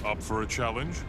Up for a challenge?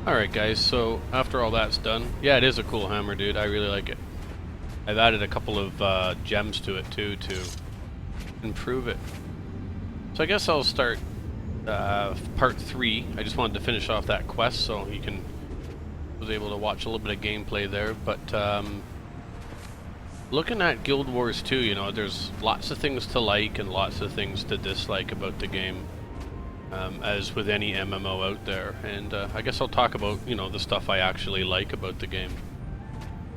Alright guys, so after all that's done, yeah, it is a cool hammer, dude. I really like it. I've added a couple of gems to it too to improve it. So I guess I'll start part 3. I just wanted to finish off that quest so you can was able to watch a little bit of gameplay there. But looking at Guild Wars 2, you know, there's lots of things to like and lots of things to dislike about the game. As with any MMO out there, and I guess I'll talk about, you know, the stuff I actually like about the game.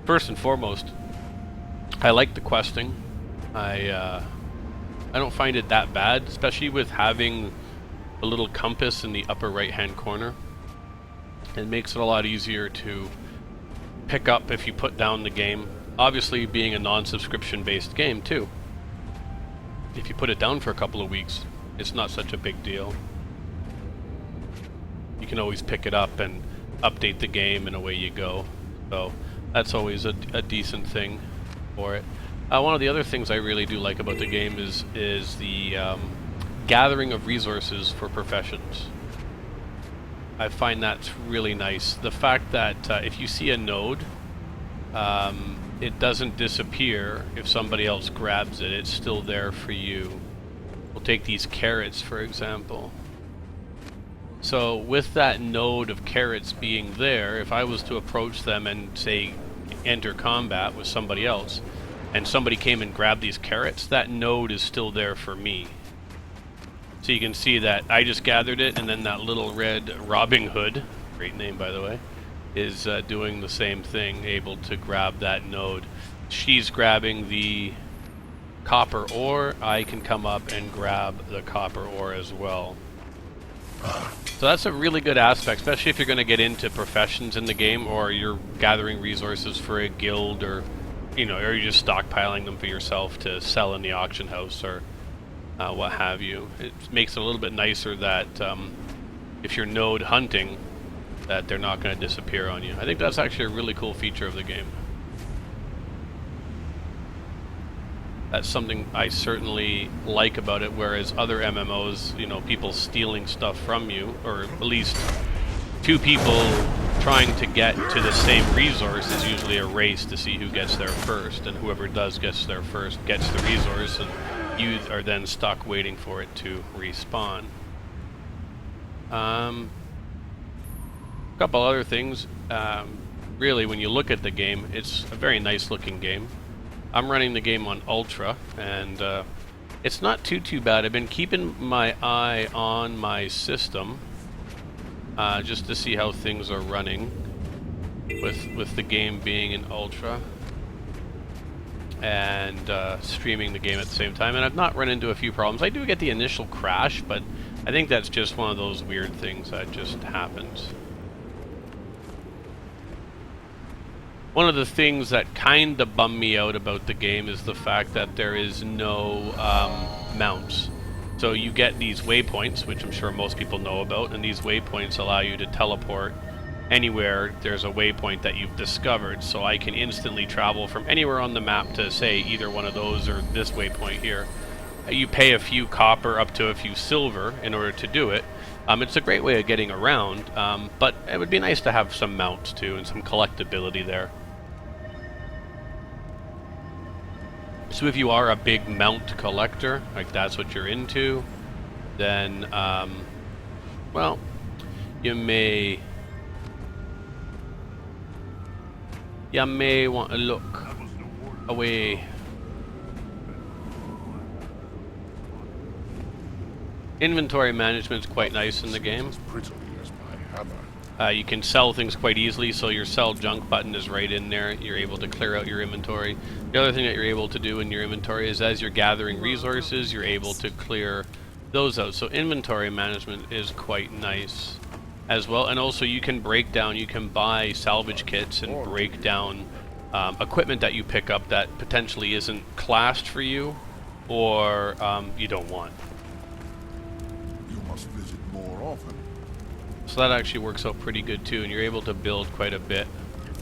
First and foremost, I like the questing. I don't find it that bad, especially with having a little compass in the upper right hand corner. It makes it a lot easier to pick up if you put down the game. Obviously, being a non-subscription based game too, if you put it down for a couple of weeks, it's not such a big deal. You can always pick it up and update the game and away you go. So that's always a decent thing for it. One of the other things I really do like about the game is the gathering of resources for professions. I find that's really nice. The fact that if you see a node, it doesn't disappear if somebody else grabs it. It's still there for you. We'll take these carrots, for example. So with that node of carrots being there, if I was to approach them and say enter combat with somebody else, and somebody came and grabbed these carrots, that node is still there for me. So you can see that I just gathered it, and then that little red Robin Hood, great name by the way, is doing the same thing, able to grab that node. She's grabbing the copper ore, I can come up and grab the copper ore as well. So that's a really good aspect, especially if you're going to get into professions in the game, or you're gathering resources for a guild, or you know, or you're just stockpiling them for yourself to sell in the auction house, or what have you. It makes it a little bit nicer that if you're node hunting, that they're not going to disappear on you. I think that's actually a really cool feature of the game. That's something I certainly like about it, whereas other MMOs, you know, people stealing stuff from you, or at least two people trying to get to the same resource is usually a race to see who gets there first, and whoever gets there first gets the resource, and you are then stuck waiting for it to respawn. A couple other things. Really, when you look at the game, it's a very nice looking game. I'm running the game on Ultra, and it's not too bad. I've been keeping my eye on my system just to see how things are running with the game being in Ultra, and streaming the game at the same time. And I've not run into a few problems. I do get the initial crash, but I think that's just one of those weird things that just happens. One of the things that kind of bum me out about the game is the fact that there is no mounts. So you get these waypoints, which I'm sure most people know about, and these waypoints allow you to teleport anywhere there's a waypoint that you've discovered. So I can instantly travel from anywhere on the map to, say, either one of those or this waypoint here. You pay a few copper up to a few silver in order to do it. It's a great way of getting around, but it would be nice to have some mounts too and some collectability there. So if you are a big mount collector, like that's what you're into, then, well, you may want to look away. Inventory management is quite nice in the game. You can sell things quite easily, so your sell junk button is right in there. You're able to clear out your inventory. The other thing that you're able to do in your inventory is, as you're gathering resources, you're able to clear those out. So inventory management is quite nice as well. And also you can break down, you can buy salvage kits and break down equipment that you pick up that potentially isn't classed for you, or you don't want. You must visit more often. So that actually works out pretty good too, and you're able to build quite a bit.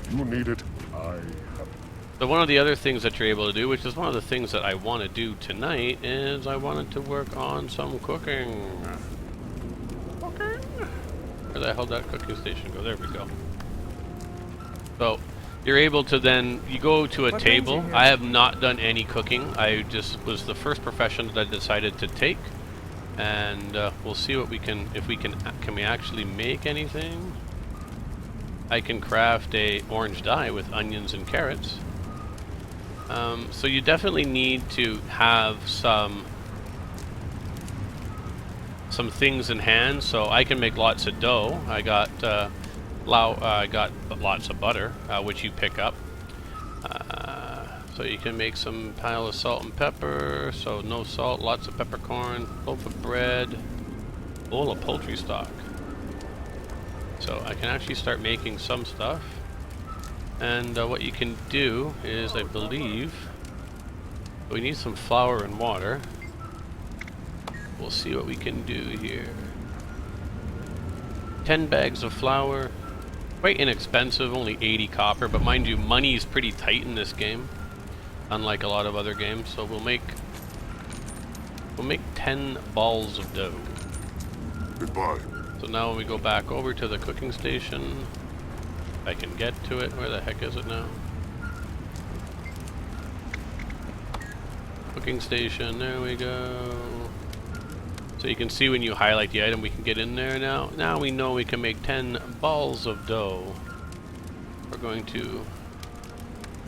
If you need it, I have it. So one of the other things that you're able to do, which is one of the things that I want to do tonight, is I wanted to work on some cooking. Where the hell did that cooking station go? There we go. So you're able to then, you go to a table. I have not done any cooking. I just was the first profession that I decided to take. And we'll see what we can, if we can we actually make anything? I can craft a orange dye with onions and carrots. So you definitely need to have some things in hand. So I can make lots of dough. I got I got lots of butter, which you pick up. So you can make some pile of salt and pepper. So no salt, lots of peppercorn, loaf of bread, bowl of poultry stock. So I can actually start making some stuff. And what you can do is, I believe, we need some flour and water. We'll see what we can do here. 10 bags of flour. Quite inexpensive, only 80 copper, but mind you, money is pretty tight in this game, unlike a lot of other games. So we'll make 10 balls of dough. Goodbye. So now when we go back over to the cooking station, I can get to it. Where the heck is it now? Cooking station, there we go. So you can see when you highlight the item, we can get in there now. Now we know we can make 10 balls of dough. We're going to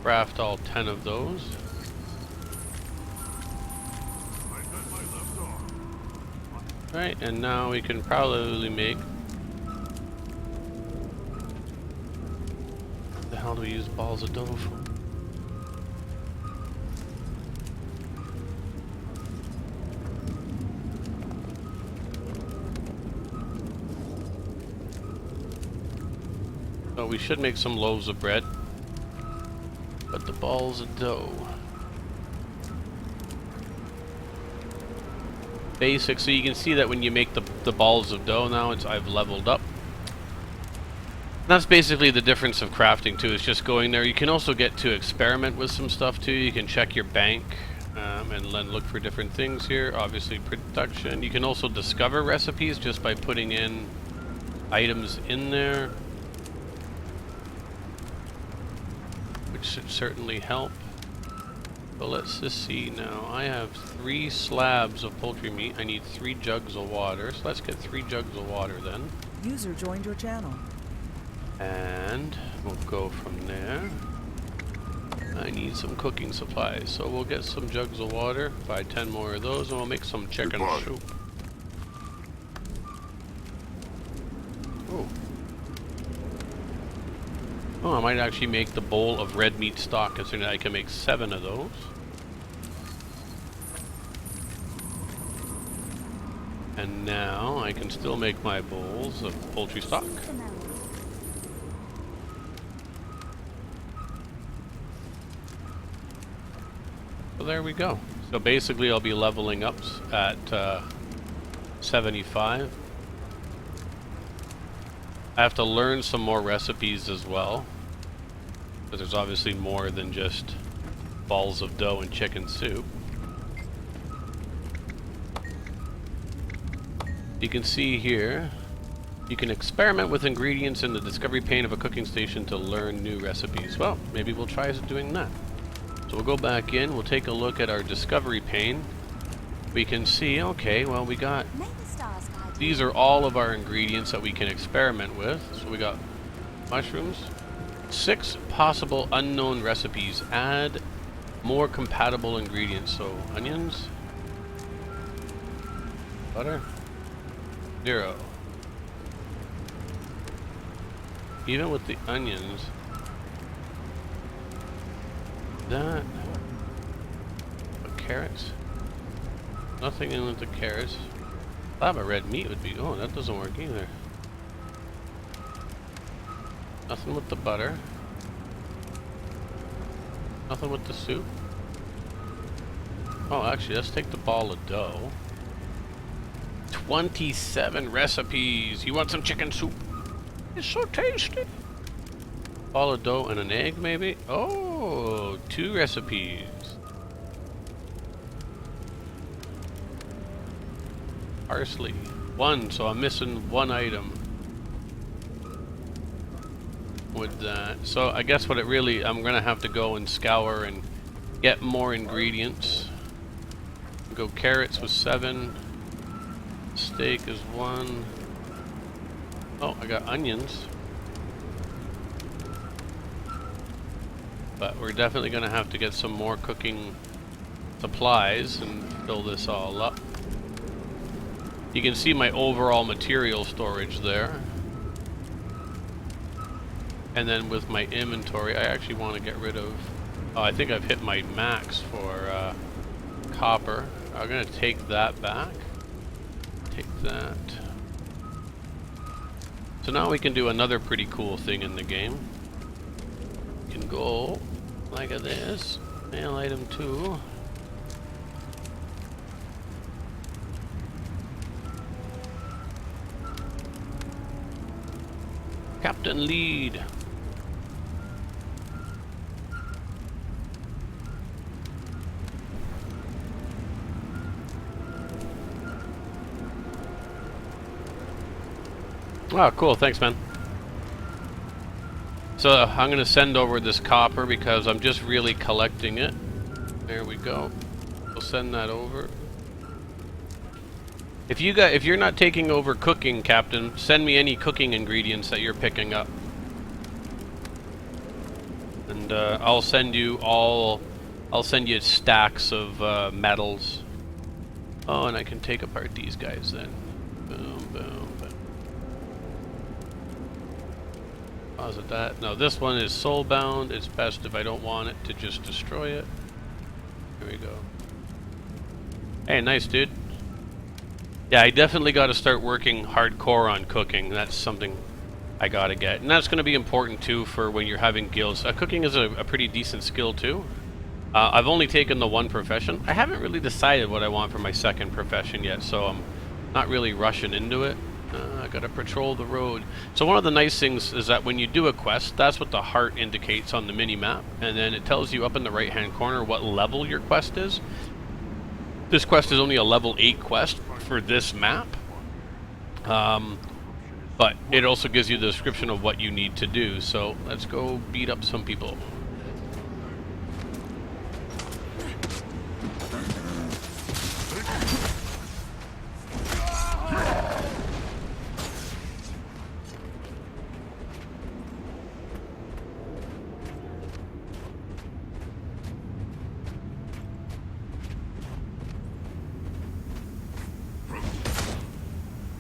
craft all 10 of those. Right, and now we can probably make... What the hell do we use balls of dough for? So we should make some loaves of bread. But the balls of dough... Basic, so you can see that when you make the balls of dough now, I've leveled up. That's basically the difference of crafting too, it's just going there. You can also get to experiment with some stuff too. You can check your bank and then look for different things here. Obviously production. You can also discover recipes just by putting in items in there, which should certainly help. So let's just see now. I have 3 slabs of poultry meat. I need 3 jugs of water. So let's get 3 jugs of water then. User joined your channel. And we'll go from there. I need some cooking supplies. So we'll get some jugs of water, buy 10 more of those, and we'll make some chicken soup. Oh, I might actually make the bowl of red meat stock, considering I can make 7 of those. And now I can still make my bowls of poultry stock. So there we go. So basically I'll be leveling up at 75. I have to learn some more recipes as well, because there's obviously more than just balls of dough and chicken soup. You can see here, you can experiment with ingredients in the discovery pane of a cooking station to learn new recipes. Well, maybe we'll try doing that. So we'll go back in, we'll take a look at our discovery pane. We can see, okay, well we got... These are all of our ingredients that we can experiment with. So we got mushrooms, 6 possible unknown recipes, add more compatible ingredients. So onions, butter, 0. Even with the onions, that, but carrots, nothing in with the carrots. Slab of red meat would be, oh, that doesn't work either. Nothing with the butter. Nothing with the soup. Oh, actually, let's take the ball of dough. 27 recipes. You want some chicken soup? It's so tasty. Ball of dough and an egg, maybe? Oh, 2 recipes. Parsley. 1, so I'm missing 1 item. with that. So I guess what it really, I'm gonna have to go and scour and get more ingredients. Go carrots with 7. Steak is 1. Oh, I got onions. But we're definitely gonna have to get some more cooking supplies and fill this all up. You can see my overall material storage there. And then with my inventory, I actually want to get rid of... Oh, I think I've hit my max for copper. I'm going to take that back. Take that. So now we can do another pretty cool thing in the game. We can go like this. Mail item 2. Captain Lead. Oh, cool. Thanks, man. So I'm going to send over this copper because I'm just really collecting it. There we go. We'll send that over. If you're not taking over cooking, Captain, send me any cooking ingredients that you're picking up. And I'll send you stacks of metals. Oh, and I can take apart these guys then. Boom, boom. Deposit that. No, this one is soulbound. It's best if I don't want it to just destroy it. Here we go. Hey, nice, dude. Yeah, I definitely got to start working hardcore on cooking. That's something I got to get. And that's going to be important, too, for when you're having guilds. Cooking is a pretty decent skill, too. I've only taken the one profession. I haven't really decided what I want for my second profession yet, so I'm not really rushing into it. I gotta patrol the road. So one of the nice things is that when you do a quest, that's what the heart indicates on the mini-map, and then it tells you up in the right-hand corner what level your quest is. This quest is only a level 8 quest for this map, but it also gives you the description of what you need to do. So let's go beat up some people.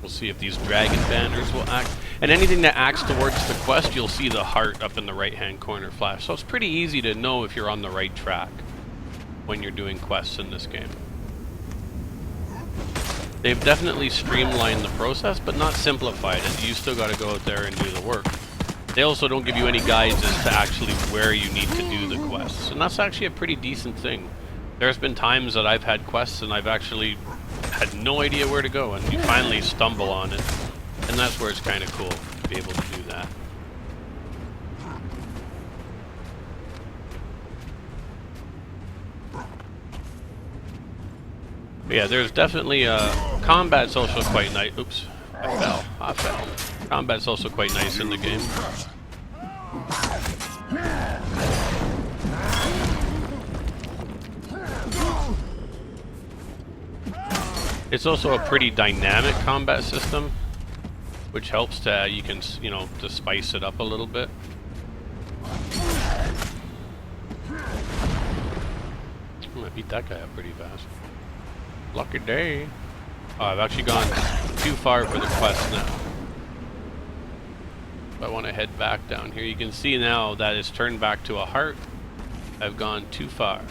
See if these dragon banners will act, and anything that acts towards the quest, you'll see the heart up in the right hand corner flash. So it's pretty easy to know if you're on the right track when you're doing quests in this game. They've definitely streamlined the process, but not simplified it. You still got to go out there and do the work. They also don't give you any guides as to actually where you need to do the quests, and that's actually a pretty decent thing. There's been times that I've had quests and I've actually had no idea where to go, and you finally stumble on it, and that's where it's kind of cool to be able to do that. But yeah, there's definitely combat's also quite nice. Oops, I fell. Combat's also quite nice in the game. It's also a pretty dynamic combat system, which helps to, you can, you know, to spice it up a little bit. I beat that guy up pretty fast. Lucky day. Oh, I've actually gone too far for the quest now. If I want to head back down here, you can see now that it's turned back to a heart. I've gone too far.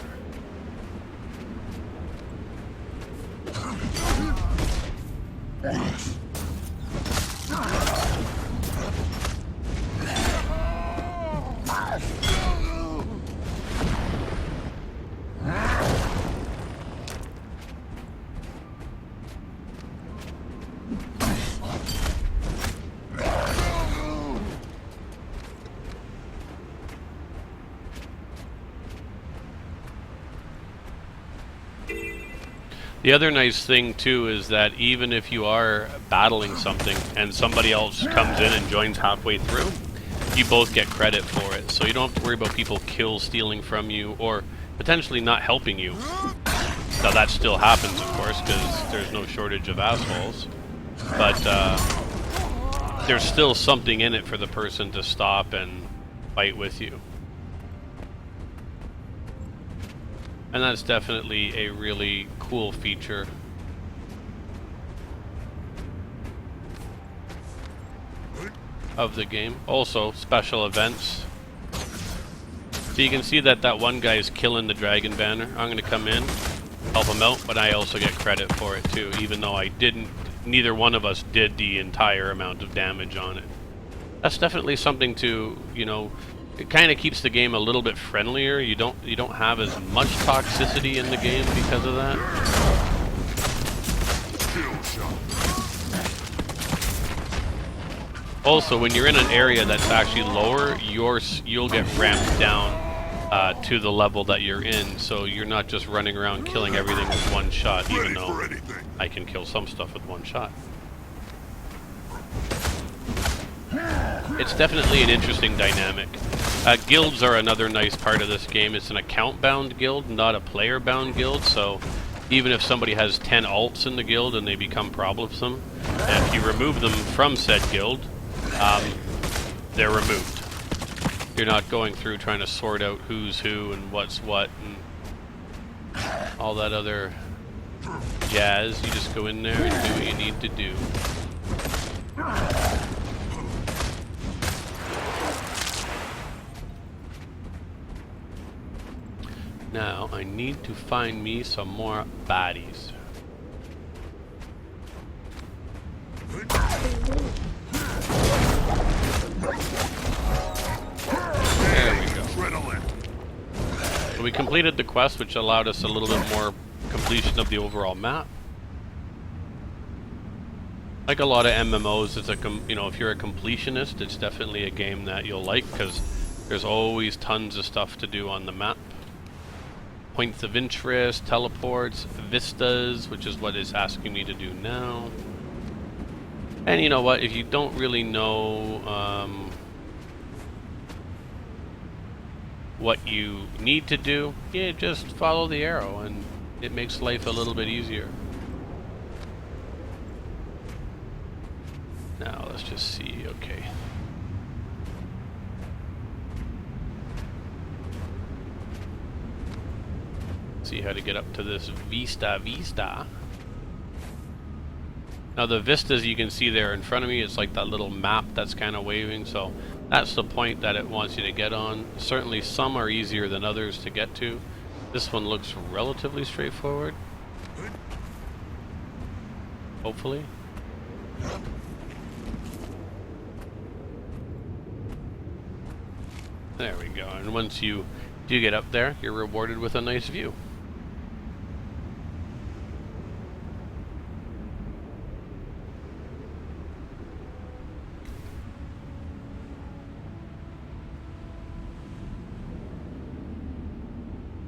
The other nice thing too is that even if you are battling something and somebody else comes in and joins halfway through, you both get credit for it. So you don't have to worry about people stealing from you, or potentially not helping you. Now that still happens, of course, because there's no shortage of assholes. But there's still something in it for the person to stop and fight with you. And that's definitely a really cool feature. Of the game. Also, special events. So you can see that that one guy is killing the dragon banner. I'm going to come in, help him out, but I also get credit for it too, even though I didn't, neither one of us did the entire amount of damage on it. That's definitely something to, you know, it kind of keeps the game a little bit friendlier. You don't have as much toxicity in the game because of that. Also, when you're in an area that's actually lower, you'll get ramped down to the level that you're in, so you're not just running around killing everything with one shot, even though I can kill some stuff with one shot. It's definitely an interesting dynamic. Guilds are another nice part of this game. It's an account-bound guild, not a player-bound guild, so even if somebody has 10 alts in the guild and they become problemsome, if you remove them from said guild, they're removed. You're not going through trying to sort out who's who and what's what and all that other jazz. You just go in there and do what you need to do. Now, I need to find me some more bodies. There we go. So we completed the quest, which allowed us a little bit more completion of the overall map. Like a lot of MMOs, it's you know, if you're a completionist, it's definitely a game that you'll like because there's always tons of stuff to do on the map. Points of interest, teleports, vistas, which is what it's asking me to do now. And you know what, if you don't really know what you need to do, yeah, just follow the arrow and it makes life a little bit easier. Now let's just see, okay. See how to get up to this vista. Now the vistas you can see there in front of me, it's like that little map that's kind of waving, so that's the point that it wants you to get on. Certainly some are easier than others to get to. This one looks relatively straightforward. Hopefully. There we go, and once you do get up there, you're rewarded with a nice view.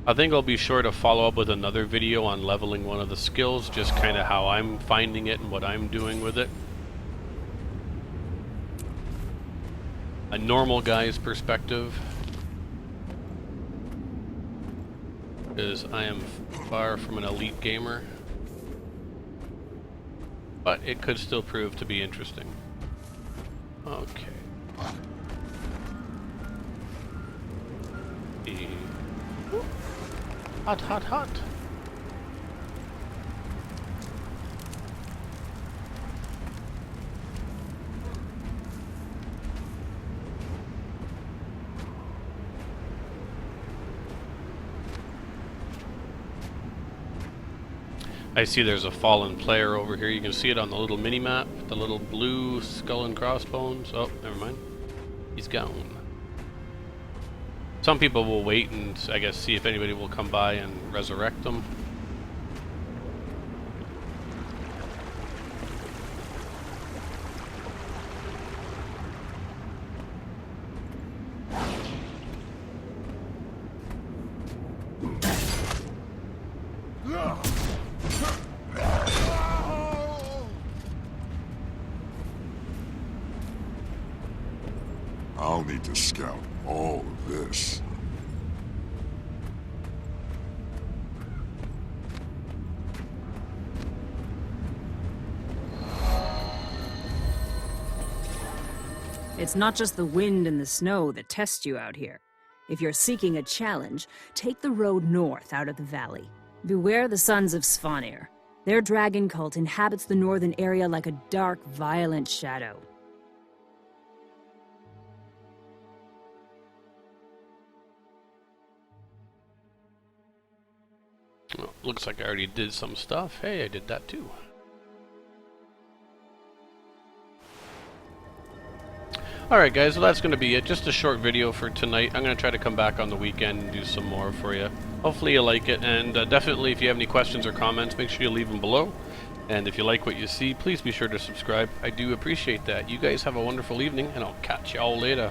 I think I'll be sure to follow up with another video on leveling one of the skills, just kind of how I'm finding it and what I'm doing with it. A normal guy's perspective, because I am far from an elite gamer, but it could still prove to be interesting. Okay. Hot, hot, hot. I see there's a fallen player over here. You can see it on the little mini-map, the little blue skull and crossbones. Oh, never mind. He's gone. Some people will wait and, I guess, see if anybody will come by and resurrect them. I'll need to scout all of this. It's not just the wind and the snow that test you out here. If you're seeking a challenge, take the road north out of the valley. Beware the Sons of Svanir. Their dragon cult inhabits the northern area like a dark, violent shadow. Well, looks like I already did some stuff. Hey, I did that too. Alright guys, well that's going to be it. Just a short video for tonight. I'm going to try to come back on the weekend and do some more for you. Hopefully you like it, and definitely if you have any questions or comments, make sure you leave them below. And if you like what you see, please be sure to subscribe. I do appreciate that. You guys have a wonderful evening, and I'll catch you all later.